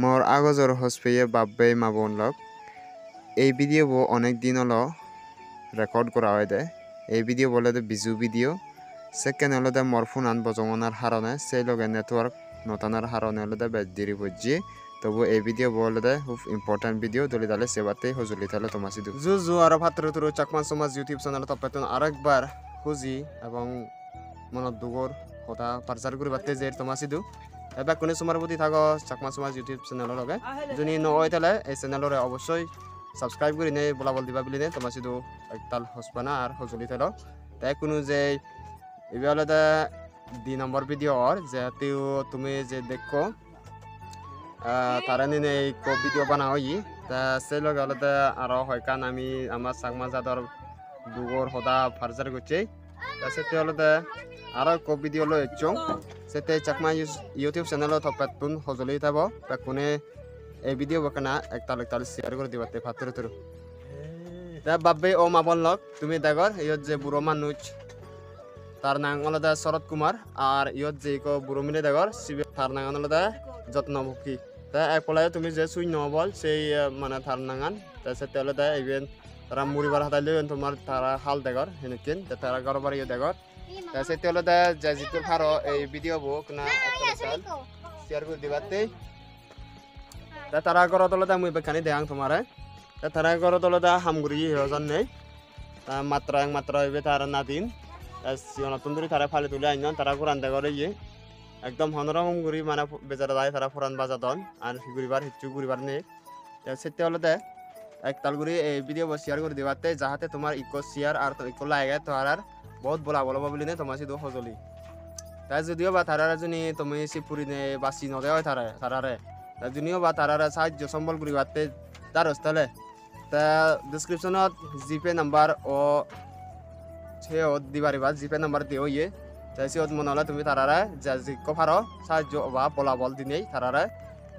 মোর আগজর হসপেয়ে বাব্বে মা বোন লগ এই ভিডিও বো অনেক দিন হলো রেকর্ড করা হয় দে এই ভিডিও বলে দে বিজু ভিডিও সেকেন্ড হলো দে মোর ফোন আন বজমনার হারণে সেই লগে নেটওয়ার্ক নতানার হারণে হলো দে বেদিরি বুঝি তবু এই ভিডিও বলে দে খুব ইম্পর্টেন্ট ভিডিও দলি দালে সেবাতে হজুলি তাহলে তোমাসি দু জু আর ফাত্র তুরু চাকমান সমাজ ইউটিউব চ্যানেল তপেতন আরেকবার খুঁজি এবং মনত দুগর কথা পারচার করে বাতে যে তোমাসি দু এবার কোনে সময়ের প্রতি থাকো চাকমা সমাজ ইউটিউব চ্যানেলের লগে যদি নয় তাহলে এই চ্যানেলরে অবশ্যই সাবস্ক্রাইব করে নে বলা বল দিবা বলি নে তোমার শুধু একতাল হসপানা আর হজলি থাকো তাই কোনো যে এবার হলো 2 নম্বর ভিডিও আর যেহেতু তুমি যে দেখো তারা নিয়ে এই ভিডিও বানা হই তা সেই লগে হলো আরো হয় কান আমি আমার চাকমা জাদর দুগর হদা ফার্জার করছি তা সেটা হলো আরো ভিডিও লো একচং সেতে চাকমা ইউটিউব চ্যানেলত থপাতুন হজলি থাকব তা কোনে এই ভিডিও বকানা একতাল শেয়ার করে দিবাতে ফাতরে তরু তা বাব্বে ও মাবল লক তুমি দেখর ইয়ত যে বুড়ো মানুষ তার নাম হলো শরৎ কুমার আর ইয়ত যে বুড়ো মিলে দেখর শিব তার নাম হলো যত্নভুকি তা একপলায় তুমি যে শূন্য বল সেই মানে তার নাঙান তা সেটা হলো ইভেন তারা মুড়িবার হাতাইলে তোমার তারা হাল দেখর হেনকিন তারা ঘর বাড়ি দেখর তা সেটা হলো যে জিতুর ফারো এই ভিডিও বুক না শেয়ার করে দিবাতে তা তারা ঘর তলে মুই বেখানি দেখাং তোমারে তা তারা ঘর তলে হামগুড়ি হজন নেই তা মাত্র হইবে তার নাদিন নতুন করে তারা ফালি তুলে আইন তারা কোরআন দেখরে ইয়ে একদম হনরকম গুড়ি মানে বেজার যায় তারা ফুরান বাজা দন আর ঘুরিবার হিচু ঘুরিবার নেই সেটা হলো একতাল করে এই ভিডিও শেয়ার করে দিবাতে যাহাতে তোমার ইকো শেয়ার আর ইকো লাগে তোমার আর বহুত বলা বলবো বলি নে তোমার শুধু সজলি তাই যদিও বা তারা যদি তুমি সিপুরি নে বা চিনতে হয় তারারে যদিও বা তারার সাহায্য সম্বল করি বাতে তার হস্তালে তা ডিসক্রিপশনত জিপে নাম্বার ও সে দিবারিবা জিপে নাম্বার দিও ইয়ে তাই সে মনে হলে তুমি তারারে যে কফারো সাহায্য বা বলা বল দিনেই তারারে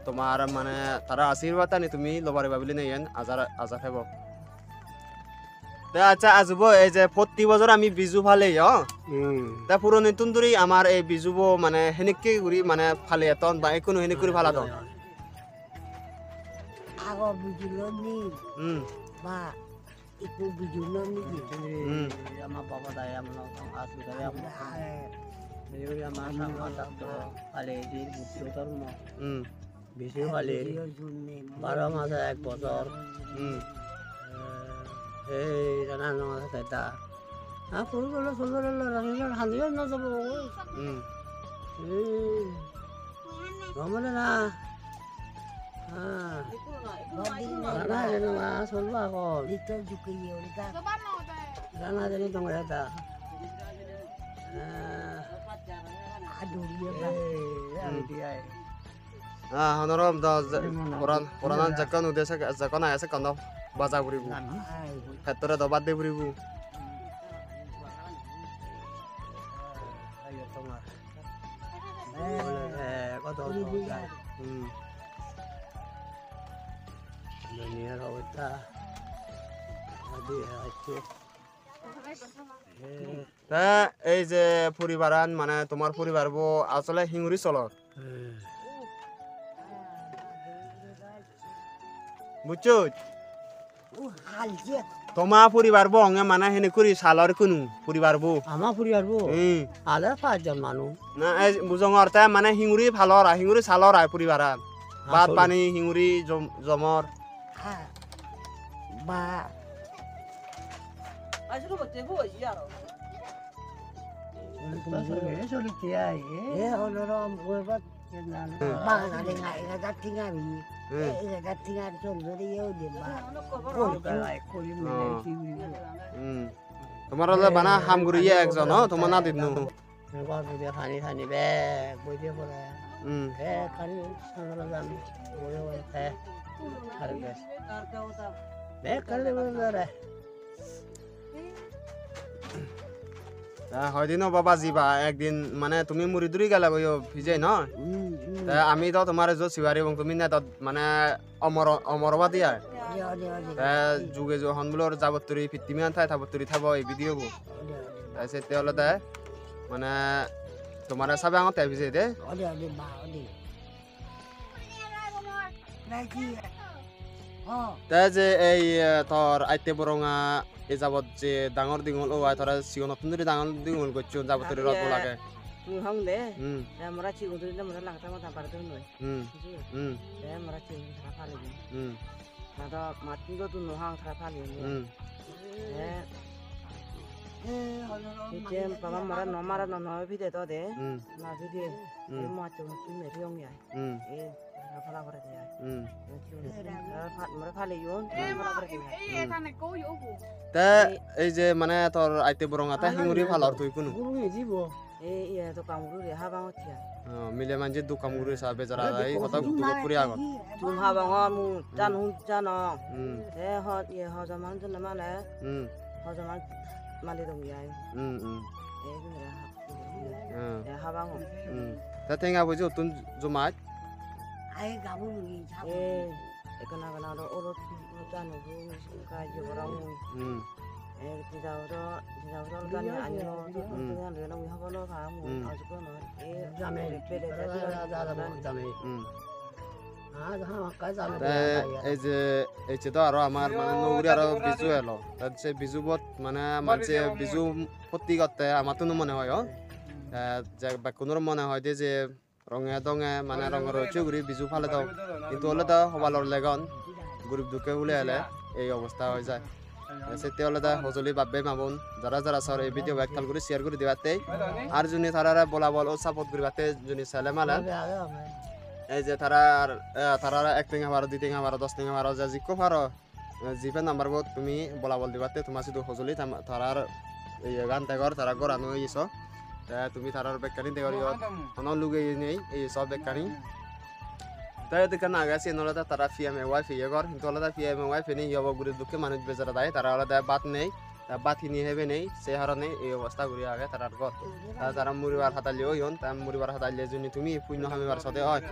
তোমার মানে তারা আশীর্বাদ আনি তুমি লবারিবা বলি নেই আজার হেব আচ্ছা আজব এই যে প্রতি বছর আমি বিজু ফালে তা পুরনো তুন্দুরি আমার এই বিজুব মানে হেনেকে ঘুরি মানে ফালে এতন বা কোনো হেনে করে ফালা তন আগো বিজুলনি বা একটু বিজুলনি আমার বাবা দায় আমরা আসু দায় আমরা এই আমার সামনে থাকতো ফালে যে বুঝতো ধর্ম বেশি ফালে 12 মাসে 1 বছর এই রানা না থাকতা পুরো সুন্দর রানা হাঁদিও না যাব গমলে না রানা যেন চলবা কল লিটল জুকিয়ে ওটা রানা যেন তোমার এটা আদুরিয়া হনরম পুরান জাকান উদ্দেশ্য জাকান আছে কান্দ বাজা ঘুরিব ক্ষেত্রে দবাদ দিয়ে ঘুরিব তোমার কত দুনিয়ার অবস্থা তা এই যে পরিবারান মানে তোমার পরিবার বো আসলে হিঙ্গুরি চল বুঝছো তোমার পরিবার বো অঙ্গে মানে হেনে করি সালর কোনো পরিবার বো আমার পরিবার বো আলে 5 জন মানুষ না এই বুজঙর তা মানে হিঙ্গুরি ভালর হিঙ্গুরি সালর আয় পরিবার ভাত পানি হিঙ্গুরি জমর বা আইসো বতে হো ইয়ার চলিতে আই হনরম ওইবার বা না দেখাই এটা ঠিকানি এটা ঠিকানি চন্দ্রিয়েও দেবা তোমার বানা হামগুড়ি একজন তোমার না দিন পানি খানি বে বইতে পড়ে খানি সাংলা জানি বই খায় আর বেশ বে কালে বলে হয়দিন বাবা যাবা একদিন মানে তুমি মুড়ি দুরি গেলা ভিজে ন আমি তো তোমার যে শিবারি এবং তুমি না মানে অমরবা দিয়া যুগে হনগুলোর যাবতরি ফিটিমি আন থাই থাবতরি থাব এই ভিডিও বো সেতে হলে মানে তোমার সাবে আমার ভিজে দে নাকি তে যে এই তোর আইতে বরঙা এই যাবত যে ডাঙর দিঙল ও তোরা সিও নতুন ধরে ডাঙর দিঙল করছো যাবত তোর রদ লাগে তুই হং দে হুম আমরা চিগো তুই আমরা লাগতা মত পারে তুই নয় হুম হুম আমরা চিগো থাকা ফালি হুম না তো মাটি তো তুই নহাং থাকা ফালি হুম 이제 봐봐 말아 너 비대 더 돼. হুম 나 비대. 뭐 좀 메리용이야. হুম 예. 팔아 그래 돼. হুম 뭐라 팔이요? 팔아 그래 돼. তে এই যে মানে তোর আইতে বরঙাতে হিঙুরি ভালর তুই কোনো 모르겠지 뭐 예, 또 까무르리 하방어티야. মিলে মানজে দু কামগুরি সাবে যারা এই কথা দুটো পুরি আগত 좀 하방어 무 짠, 짠어. হুম 대 예, 허자만 좀 나만에. হুম 허자만 말리동이야. হুম হুম 예, 그래. হুম 예, 하방어. হুম তে তেঙ্গা বুঝি তুন জমাত 아예 가보는 게 예. 에거나거나로 오로 짠고 가지 뭐라고. হুম 예, 지자우로 짠이 아니로 그냥 내가 우리 학원으로 가면 아직은 예, 잠에 잠에 হুম 아 하나까지 안 তে এই যে এই যে তো আরো আমার মানে নগুরি আরো বিজু এলো তার সে বিজু বত মানে মানছে বিজু প্রতি করতে আমার তো মনে হয় যে কোনোর মনে হয় যে রঙে দঙে মানে রঙের রয়েছে ঘুরি বিজু ফালে দাও কিন্তু হলে তো সবালোর লেগন গরিব দুঃখে উলে এলে এই অবস্থা হয়ে যায় সেতে হলে দা হজলি বাব্বে মামুন যারা যারা স্যার এই ভিডিও ব্যাকখাল করে শেয়ার করে দিবাতে আর জুনি তারা বলা বল ও সাপোর্ট করিবাতে জুনি সালে মালা এই যে তারা এক টিঙা বারো দুই টিঙা বারো 10 টিঙা বারো যা জিকো পারো জিপে নাম্বার বত তুমি বলা বল দিবাতে তোমার শুধু হজলি তারার এই গান তেগর তারা গরানো ইসো তুমি তারার বেকানি তেগর অন লুগে নেই এই সব বেকানি তাই দেখেন আগে নলদা তারা ফিএমএ ওয়াই ফিয়ে গর কিন্তু আলাদা ফিএমএ ওয়াই ফিনি ইয়ব গুরি দুঃখে মানুষ বেজারা দেয় তারা আলাদা বাত নেই বাত হিনি হেবে নেই সে হারণে এই অবস্থা ঘুরি আগে তারার গর তারা মুড়িবার হাতালিও ইয়ন তা মুড়িবার হাতালিয়ে যদি তুমি পুণ্য হামিবার সাথে হয়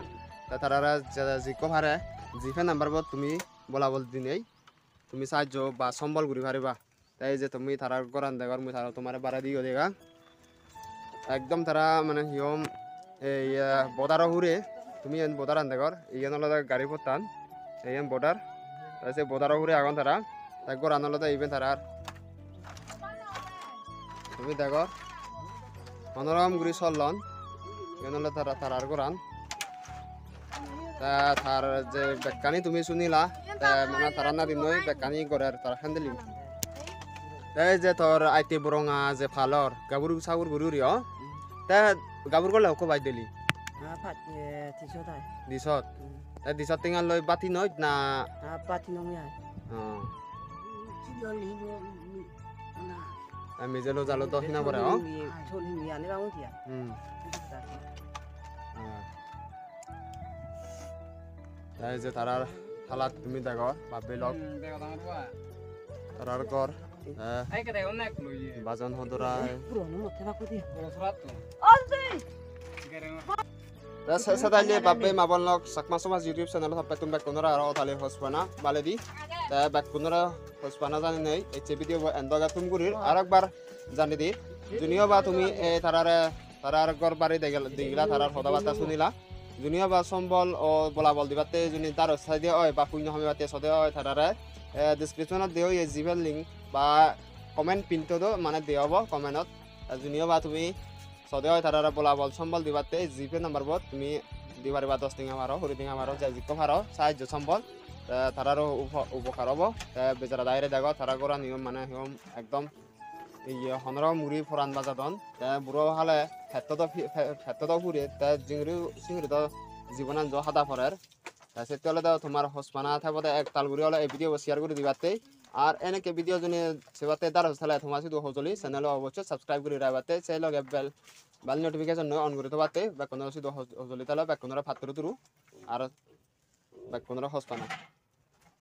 তা তারা জিকো ভারে জিফে নাম্বার বত তুমি বলা বল দিনেই তুমি সাহায্য বা সম্বল ঘুরি পারিবা তাই যে তুমি তারার গরান দেগর মুই তারা তোমার বাড়া দিও দেগা একদম তারা মানে হিয়ম এই বদারও হুরে তুমি এন বদার আনতে কর ইয়েন হলো গাড়ি পড়তান এই বর্ডার সে বদারও হুরে আগুন তারা একবার আনলতে ইভেন তারা তুমি দেখো মনোরম গুড়ি চললন ইয়েন হলো তারা তারার গোরান তা তার যে বেকানি তুমি শুনিলা মানে তারা না দিন বেকানি করে তারা হ্যান্ডেলিং এই যে তোর আইতে বরঙা যে ফালর গাবুর সাগুর গুরুরিও তা গাবুর করলে ওকে বাই দিলি 아, 예, 디셔다. দিছত দিছত টেঙা লৈ বাতি নয় না 아, 빠티농이야. 찌들리고 하나 মিজেলো জালো তো হিনা পরে 소리 위 안에 방울이야. তাই যে তারার হালাত তুমি দেখো ভাবি লগ তারার কর বাজন হদরা 부러는 못 해봤거든. সাদাইলে বাব্বে মাবন লগ সাকমা সমাজ ইউটিউব চ্যানেল থাপে তুমি কোনরা আর তালে হসপানা বালেদি তা বাক কোনরা হসপানা জানি নাই এই ভিডিও এন্ডগা তুমি গুরির আরেকবার জানি দি জুনিও বা তুমি এই তারার গর বাড়ি দিগলা তারার কথাবার্তা শুনিলা জুনিও বা সম্বল ও বলা বল দিবাতে জুনি তার সাইডে হয় বা পুণ্য হমিবাতে সদে হয় তারারে ডেসক্রিপশনত দিও এই জিমেল লিংক বা কমেন্ট পিনটো দো মানে দেব কমেন্টত জুনিও বা তুমি সদে হয় তারা বলা বল সম্বল দিবাতে জিপে নাম্বার বত তুমি দিবার বা 10 টিঙা মারো হরি টিঙা মারো যা জিকো পারো সাহায্য সম্বল তারারও উপকার হব বেচারা দায়রে দেখো তারা করা নিয়ম মানে নিয়ম একদম এই হনর মুড়ি ফরান বাজাদন বুড়ো হালে ক্ষেত্রত ফুরে তা চিংড়ি তো জীবনান জ হাদা ফরের সেতলে তো তোমার হসপানা থাকতে এক তালগুড়ি হলে এই ভিডিও শেয়ার করে দিবাতে আর এনেকে ভিডিও জনে সেবাতে দার হলে তোমার শুধু হজলি চ্যানেল অবশ্যই সাবস্ক্রাইব করে রাখবাতে সেই লগে বেল নোটিফিকেশন অন করে থাকতে বা কোনো শুধু হজলি তাহলে বা কোনো ফাত্তর তুরু আর বা কোনো হসপানা